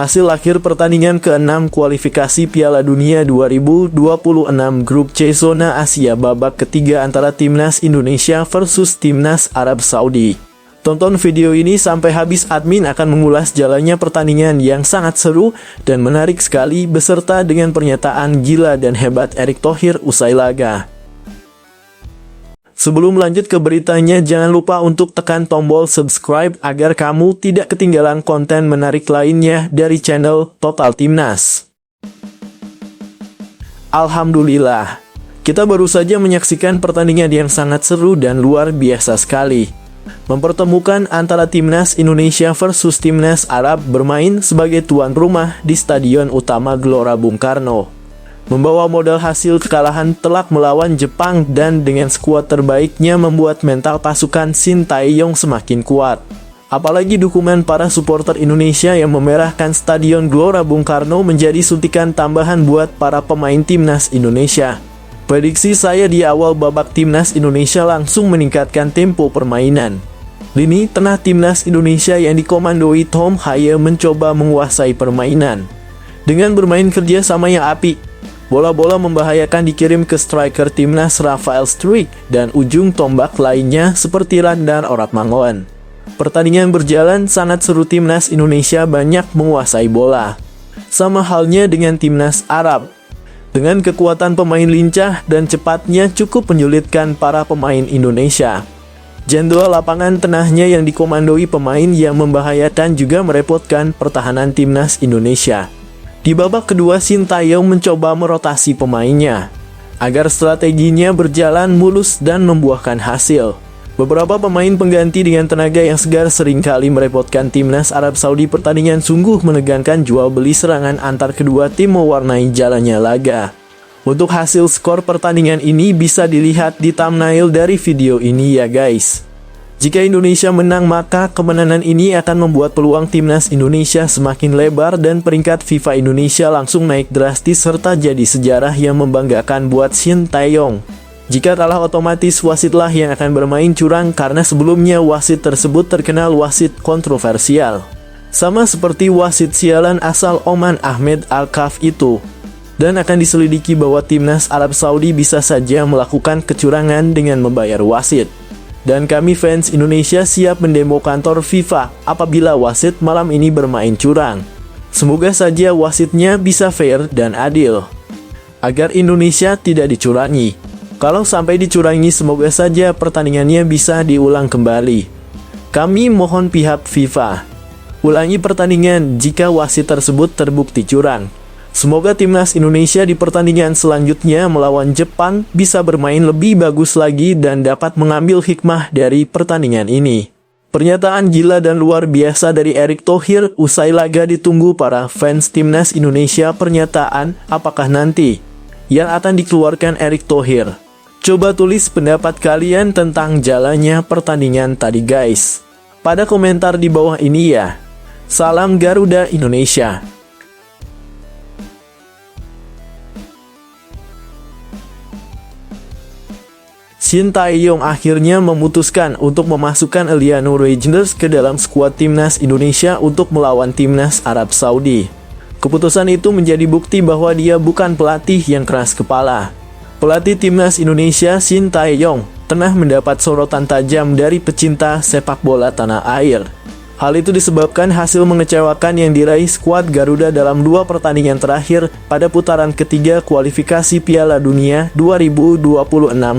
Hasil akhir pertandingan ke-6 kualifikasi Piala Dunia 2026 Grup C Zona Asia babak ketiga antara Timnas Indonesia versus Timnas Arab Saudi. Tonton video ini sampai habis, admin akan mengulas jalannya pertandingan yang sangat seru dan menarik sekali beserta dengan pernyataan gila dan hebat Erick Thohir usai laga. Sebelum lanjut ke beritanya, jangan lupa untuk tekan tombol subscribe agar kamu tidak ketinggalan konten menarik lainnya dari channel Total Timnas. Alhamdulillah, kita baru saja menyaksikan pertandingan yang sangat seru dan luar biasa sekali. Mempertemukan antara Timnas Indonesia versus Timnas Arab bermain sebagai tuan rumah di Stadion Utama Gelora Bung Karno. Membawa modal hasil kekalahan telak melawan Jepang dan dengan skuad terbaiknya membuat mental pasukan Shin Tae-yong semakin kuat. Apalagi dukungan para supporter Indonesia yang memerahkan Stadion Gelora Bung Karno menjadi suntikan tambahan buat para pemain Timnas Indonesia. Prediksi saya di awal babak Timnas Indonesia langsung meningkatkan tempo permainan. Lini tengah Timnas Indonesia yang dikomandoi Tom Hye mencoba menguasai permainan. Dengan bermain kerjasama yang apik, bola-bola membahayakan dikirim ke striker Timnas Rafael Struijk dan ujung tombak lainnya seperti Randar Oratmangoen. Pertandingan berjalan sangat seru, Timnas Indonesia banyak menguasai bola. Sama halnya dengan Timnas Arab. Dengan kekuatan pemain lincah dan cepatnya cukup menyulitkan para pemain Indonesia. Jendela lapangan tengahnya yang dikomandoi pemain yang membahayakan juga merepotkan pertahanan Timnas Indonesia. Di babak kedua, Shin Tae-yong mencoba merotasi pemainnya agar strateginya berjalan mulus dan membuahkan hasil. Beberapa pemain pengganti dengan tenaga yang segar seringkali merepotkan Timnas Arab Saudi. Pertandingan sungguh menegangkan, jual beli serangan antar kedua tim mewarnai jalannya laga. Untuk hasil skor pertandingan ini bisa dilihat di thumbnail dari video ini ya guys. Jika Indonesia menang, maka kemenangan ini akan membuat peluang Timnas Indonesia semakin lebar dan peringkat FIFA Indonesia langsung naik drastis serta jadi sejarah yang membanggakan buat Shin Tae-yong. Jika kalah, otomatis wasitlah yang akan bermain curang karena sebelumnya wasit tersebut terkenal wasit kontroversial. Sama seperti wasit sialan asal Oman Ahmed Al-Kaf itu. Dan akan diselidiki bahwa Timnas Arab Saudi bisa saja melakukan kecurangan dengan membayar wasit. Dan kami fans Indonesia siap mendemo kantor FIFA apabila wasit malam ini bermain curang. Semoga saja wasitnya bisa fair dan adil, agar Indonesia tidak dicurangi. Kalau sampai dicurangi, semoga saja pertandingannya bisa diulang kembali. Kami mohon pihak FIFA, ulangi pertandingan jika wasit tersebut terbukti curang. Semoga Timnas Indonesia di pertandingan selanjutnya melawan Jepang bisa bermain lebih bagus lagi dan dapat mengambil hikmah dari pertandingan ini. Pernyataan gila dan luar biasa dari Erick Thohir usai laga ditunggu para fans Timnas Indonesia. Pernyataan apakah nanti yang akan dikeluarkan Erick Thohir? Coba tulis pendapat kalian tentang jalannya pertandingan tadi guys, pada komentar di bawah ini ya. Salam Garuda Indonesia. Shin Tae-yong akhirnya memutuskan untuk memasukkan Eliano Reijnders ke dalam skuad Timnas Indonesia untuk melawan Timnas Arab Saudi. Keputusan itu menjadi bukti bahwa dia bukan pelatih yang keras kepala. Pelatih Timnas Indonesia Shin Tae-yong tengah mendapat sorotan tajam dari pecinta sepak bola tanah air. Hal itu disebabkan hasil mengecewakan yang diraih skuad Garuda dalam 2 pertandingan terakhir pada putaran ketiga kualifikasi Piala Dunia 2026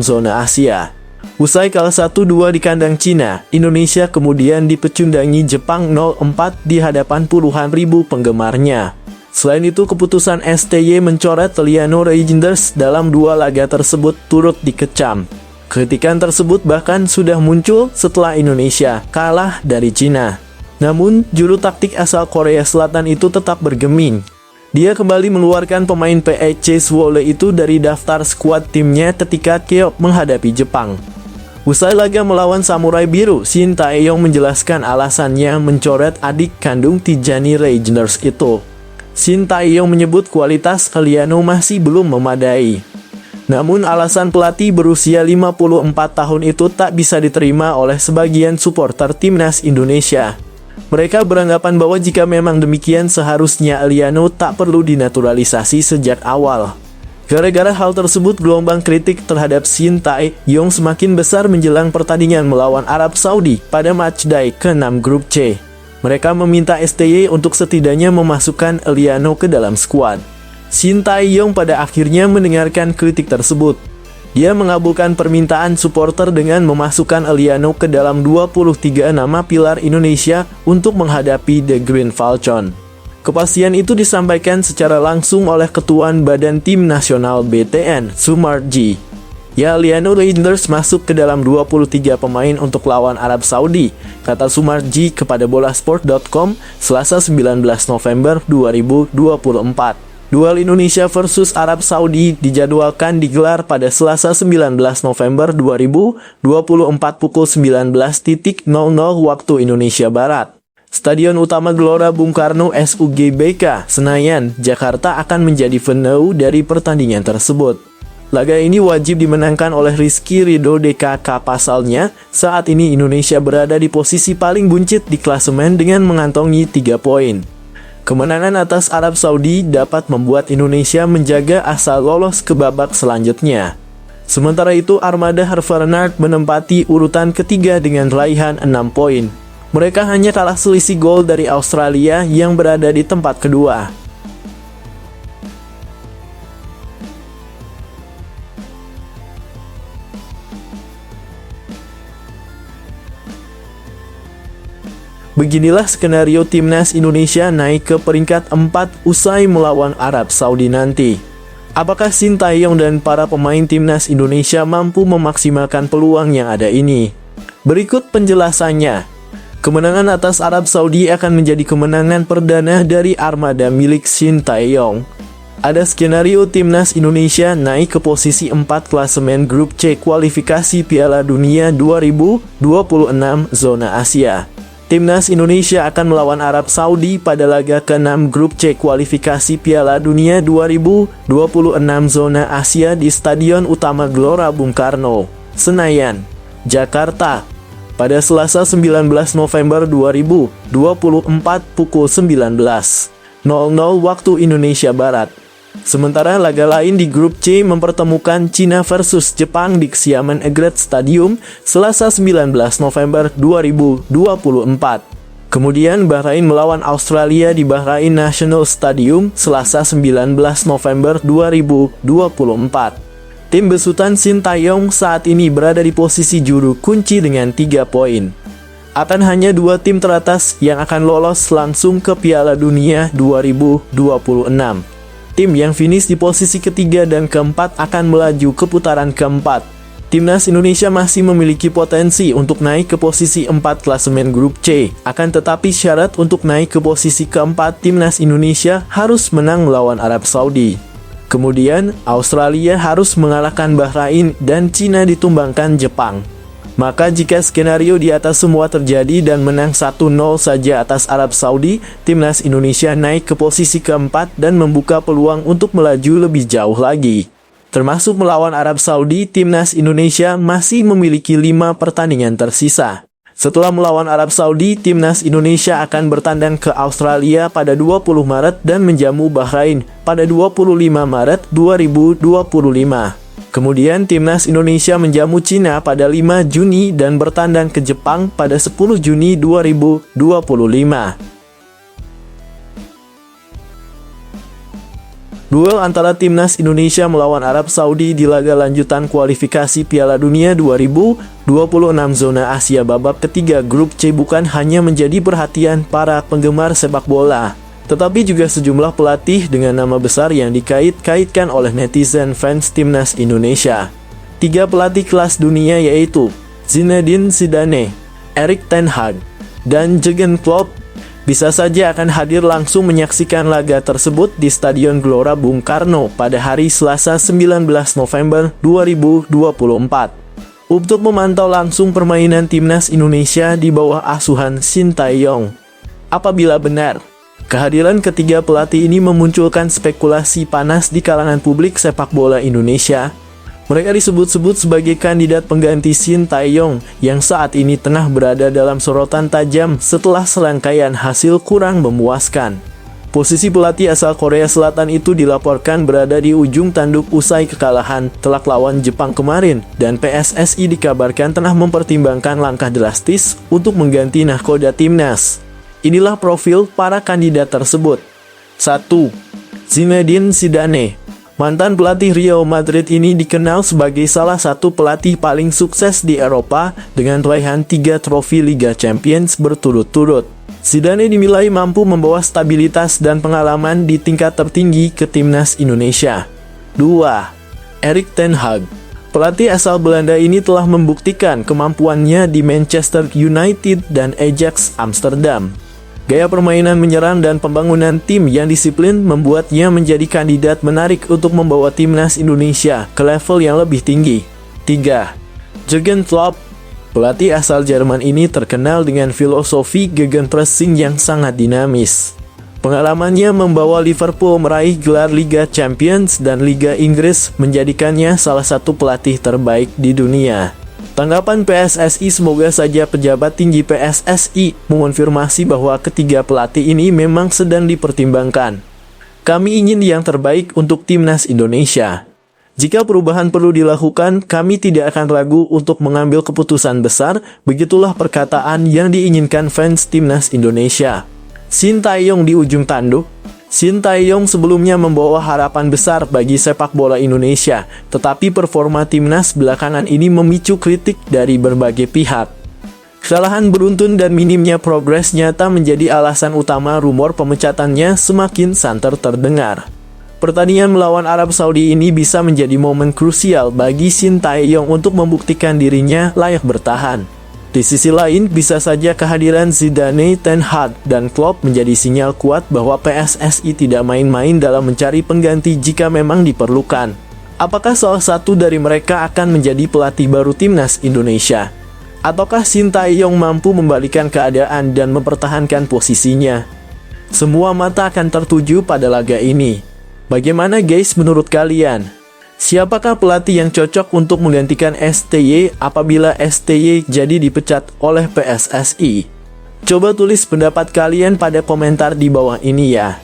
Zona Asia. Usai kalah 1-2 di kandang Cina, Indonesia kemudian dipecundangi Jepang 0-4 di hadapan puluhan ribu penggemarnya. Selain itu, keputusan STY mencoret Eliano Reijnders dalam 2 laga tersebut turut dikecam. Kritikan tersebut bahkan sudah muncul setelah Indonesia kalah dari Cina. Namun, juru taktik asal Korea Selatan itu tetap bergeming. Dia kembali mengeluarkan pemain PSC Zwolle itu dari daftar skuad timnya ketika keok menghadapi Jepang. Usai laga melawan Samurai Biru, Shin Tae-yong menjelaskan alasannya mencoret adik kandung Tijani Reijnders itu. Shin Tae-yong menyebut kualitas Eliano masih belum memadai. Namun alasan pelatih berusia 54 tahun itu tak bisa diterima oleh sebagian supporter Timnas Indonesia. Mereka beranggapan bahwa jika memang demikian seharusnya Eliano tak perlu dinaturalisasi sejak awal. Gara-gara hal tersebut, gelombang kritik terhadap Shin Tae-yong semakin besar menjelang pertandingan melawan Arab Saudi pada matchday ke-6 grup C. Mereka meminta STY untuk setidaknya memasukkan Eliano ke dalam skuad. Shin Tae-yong pada akhirnya mendengarkan kritik tersebut. Dia mengabulkan permintaan supporter dengan memasukkan Eliano ke dalam 23 nama pilar Indonesia untuk menghadapi The Green Falcon. Kepastian itu disampaikan secara langsung oleh Ketuaan Badan Tim Nasional BTN, Sumarji. Ya, Eliano Reinders masuk ke dalam 23 pemain untuk lawan Arab Saudi, kata Sumarji kepada bolasport.com Selasa 19 November 2024. Duel Indonesia versus Arab Saudi dijadwalkan digelar pada Selasa 19 November 2024 pukul 19.00 waktu Indonesia Barat. Stadion Utama Gelora Bung Karno SUGBK, Senayan, Jakarta akan menjadi venue dari pertandingan tersebut. Laga ini wajib dimenangkan oleh Rizky Ridho DKK pasalnya, saat ini Indonesia berada di posisi paling buncit di klasemen dengan mengantongi 3 poin. Kemenangan atas Arab Saudi dapat membuat Indonesia menjaga asa lolos ke babak selanjutnya. Sementara itu, armada Hervarnard menempati urutan ketiga dengan raihan 6 poin. Mereka hanya kalah selisih gol dari Australia yang berada di tempat kedua. Beginilah skenario timnas Indonesia naik ke peringkat 4 usai melawan Arab Saudi nanti. Apakah Shin Tae-yong dan para pemain timnas Indonesia mampu memaksimalkan peluang yang ada ini? Berikut penjelasannya. Kemenangan atas Arab Saudi akan menjadi kemenangan perdana dari armada milik Shin Tae-yong. Ada skenario timnas Indonesia naik ke posisi 4 klasemen grup C kualifikasi Piala Dunia 2026 zona Asia. Timnas Indonesia akan melawan Arab Saudi pada laga ke-6 grup C kualifikasi Piala Dunia 2026 zona Asia di Stadion Utama Gelora Bung Karno, Senayan, Jakarta, pada Selasa 19 November 2024 pukul 19.00 waktu Indonesia Barat. Sementara laga lain di grup C mempertemukan Cina versus Jepang di Xiamen Egret Stadium Selasa 19 November 2024. Kemudian Bahrain melawan Australia di Bahrain National Stadium Selasa 19 November 2024. Tim besutan Shin Tae-yong saat ini berada di posisi juru kunci dengan 3 poin. Akan hanya 2 tim teratas yang akan lolos langsung ke Piala Dunia 2026. Tim yang finish di posisi ketiga dan keempat akan melaju ke putaran keempat. Timnas Indonesia masih memiliki potensi untuk naik ke posisi 4 klasemen grup C. Akan tetapi syarat untuk naik ke posisi keempat Timnas Indonesia harus menang melawan Arab Saudi. Kemudian Australia harus mengalahkan Bahrain dan Cina ditumbangkan Jepang. Maka jika skenario di atas semua terjadi dan menang 1-0 saja atas Arab Saudi, Timnas Indonesia naik ke posisi keempat dan membuka peluang untuk melaju lebih jauh lagi. Termasuk melawan Arab Saudi, Timnas Indonesia masih memiliki 5 pertandingan tersisa. Setelah melawan Arab Saudi, Timnas Indonesia akan bertandang ke Australia pada 20 Maret dan menjamu Bahrain pada 25 Maret 2025. Kemudian Timnas Indonesia menjamu Cina pada 5 Juni dan bertandang ke Jepang pada 10 Juni 2025. Duel antara Timnas Indonesia melawan Arab Saudi di laga lanjutan kualifikasi Piala Dunia 2026 zona Asia babak ketiga grup C bukan hanya menjadi perhatian para penggemar sepak bola, tetapi juga sejumlah pelatih dengan nama besar yang dikait-kaitkan oleh netizen fans Timnas Indonesia. 3 pelatih kelas dunia yaitu Zinedine Zidane, Erik ten Hag, dan Jurgen Klopp bisa saja akan hadir langsung menyaksikan laga tersebut di Stadion Gelora Bung Karno pada hari Selasa 19 November 2024. Untuk memantau langsung permainan Timnas Indonesia di bawah asuhan Shin Tae-yong. Apabila benar, kehadiran ketiga pelatih ini memunculkan spekulasi panas di kalangan publik sepak bola Indonesia, Mereka disebut-sebut sebagai kandidat pengganti Shin Tae-yong yang saat ini tengah berada dalam sorotan tajam setelah serangkaian hasil kurang memuaskan. Posisi pelatih asal Korea Selatan itu dilaporkan berada di ujung tanduk usai kekalahan telak lawan Jepang kemarin, dan PSSI dikabarkan tengah mempertimbangkan langkah drastis untuk mengganti nahkoda timnas. Inilah profil para kandidat tersebut. 1. Zinedine Zidane. Mantan pelatih Real Madrid ini dikenal sebagai salah satu pelatih paling sukses di Eropa dengan raihan 3 trofi Liga Champions berturut-turut. Zidane dinilai mampu membawa stabilitas dan pengalaman di tingkat tertinggi ke timnas Indonesia. 2. Erik ten Hag. Pelatih asal Belanda ini telah membuktikan kemampuannya di Manchester United dan Ajax Amsterdam. Gaya permainan menyerang dan pembangunan tim yang disiplin membuatnya menjadi kandidat menarik untuk membawa timnas Indonesia ke level yang lebih tinggi. 3. Jurgen Klopp. Pelatih asal Jerman ini terkenal dengan filosofi gegenpressing yang sangat dinamis. Pengalamannya membawa Liverpool meraih gelar Liga Champions dan Liga Inggris menjadikannya salah satu pelatih terbaik di dunia. Tanggapan PSSI, semoga saja pejabat tinggi PSSI mengonfirmasi bahwa ketiga pelatih ini memang sedang dipertimbangkan. Kami ingin yang terbaik untuk timnas Indonesia. Jika perubahan perlu dilakukan, kami tidak akan ragu untuk mengambil keputusan besar, begitulah perkataan yang diinginkan fans timnas Indonesia. Shin Tae-yong di ujung tanduk. Shin Tae-yong sebelumnya membawa harapan besar bagi sepak bola Indonesia, tetapi performa timnas belakangan ini memicu kritik dari berbagai pihak. Kesalahan beruntun dan minimnya progres nyata menjadi alasan utama rumor pemecatannya semakin santer terdengar. Pertandingan melawan Arab Saudi ini bisa menjadi momen krusial bagi Shin Tae-yong untuk membuktikan dirinya layak bertahan. Di sisi lain, bisa saja kehadiran Zidane, Ten Hag, dan Klopp menjadi sinyal kuat bahwa PSSI tidak main-main dalam mencari pengganti jika memang diperlukan. Apakah salah satu dari mereka akan menjadi pelatih baru timnas Indonesia? Ataukah Shin Tae-yong mampu membalikan keadaan dan mempertahankan posisinya? Semua mata akan tertuju pada laga ini. Bagaimana guys menurut kalian? Siapakah pelatih yang cocok untuk menggantikan STY apabila STY jadi dipecat oleh PSSI? Coba tulis pendapat kalian pada komentar di bawah ini ya.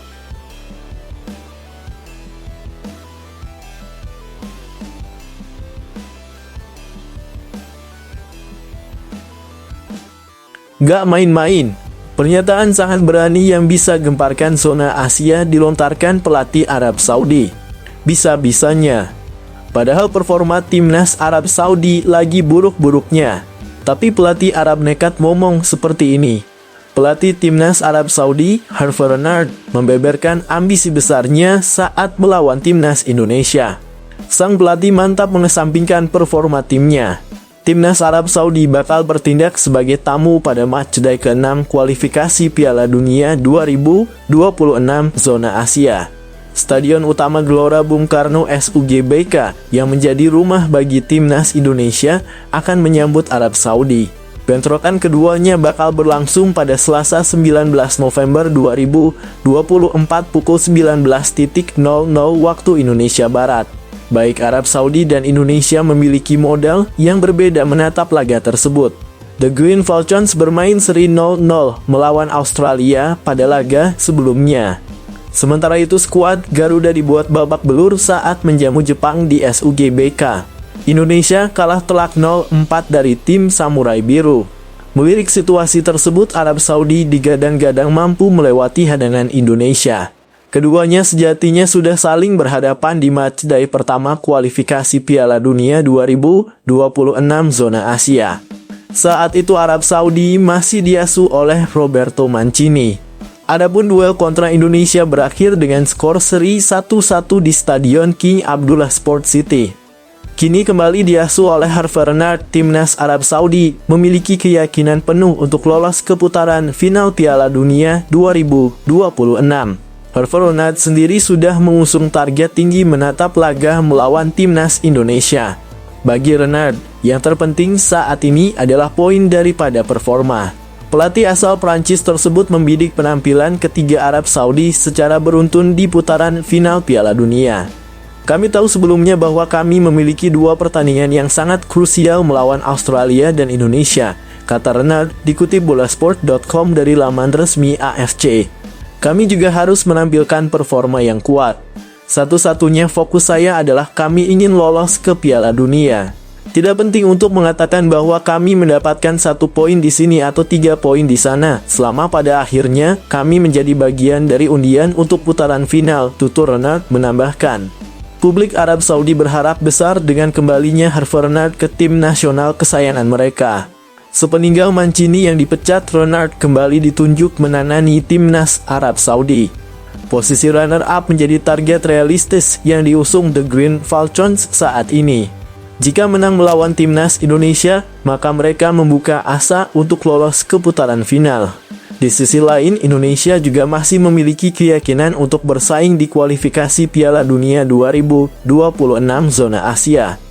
Gak main-main. Pernyataan sangat berani yang bisa gemparkan zona Asia dilontarkan pelatih Arab Saudi. Bisa-bisanya. Padahal performa timnas Arab Saudi lagi buruk-buruknya. Tapi pelatih Arab nekat ngomong seperti ini. Pelatih timnas Arab Saudi, Hervé Renard, membeberkan ambisi besarnya saat melawan timnas Indonesia. Sang pelatih mantap mengesampingkan performa timnya. Timnas Arab Saudi bakal bertindak sebagai tamu pada matchday ke-6 kualifikasi Piala Dunia 2026 zona Asia. Stadion utama Gelora Bung Karno SUGBK yang menjadi rumah bagi timnas Indonesia akan menyambut Arab Saudi. Bentrokan keduanya bakal berlangsung pada Selasa 19 November 2024 pukul 19.00 waktu Indonesia Barat. Baik Arab Saudi dan Indonesia memiliki modal yang berbeda menatap laga tersebut. The Green Falcons bermain seri 0-0 melawan Australia pada laga sebelumnya. Sementara itu skuad Garuda dibuat babak belur saat menjamu Jepang di SUGBK. Indonesia kalah telak 0-4 dari tim Samurai Biru. Melirik situasi tersebut, Arab Saudi digadang-gadang mampu melewati hadangan Indonesia. Keduanya sejatinya sudah saling berhadapan di matchday pertama kualifikasi Piala Dunia 2026 zona Asia. Saat itu Arab Saudi masih diasuh oleh Roberto Mancini. Adapun duel kontra Indonesia berakhir dengan skor seri 1-1 di Stadion King Abdullah Sport City. Kini kembali diasuh oleh Hervé Renard, timnas Arab Saudi memiliki keyakinan penuh untuk lolos ke putaran final Piala Dunia 2026. Hervé Renard sendiri sudah mengusung target tinggi menatap laga melawan timnas Indonesia. Bagi Renard, yang terpenting saat ini adalah poin daripada performa. Pelatih asal Prancis tersebut membidik penampilan ketiga Arab Saudi secara beruntun di putaran final Piala Dunia. Kami tahu sebelumnya bahwa kami memiliki dua pertandingan yang sangat krusial melawan Australia dan Indonesia, kata Renard dikutip bolasport.com dari laman resmi AFC. Kami juga harus menampilkan performa yang kuat. Satu-satunya fokus saya adalah kami ingin lolos ke Piala Dunia. Tidak penting untuk mengatakan bahwa kami mendapatkan 1 poin di sini atau 3 poin di sana, selama pada akhirnya kami menjadi bagian dari undian untuk putaran final, tutur Renard menambahkan. Publik Arab Saudi berharap besar dengan kembalinya Hervé Renard ke tim nasional kesayangan mereka. Sepeninggal Mancini yang dipecat, Renard kembali ditunjuk menangani timnas Arab Saudi. Posisi runner-up menjadi target realistis yang diusung The Green Falcons saat ini. Jika menang melawan timnas Indonesia, maka mereka membuka asa untuk lolos ke putaran final. Di sisi lain, Indonesia juga masih memiliki keyakinan untuk bersaing di kualifikasi Piala Dunia 2026 zona Asia.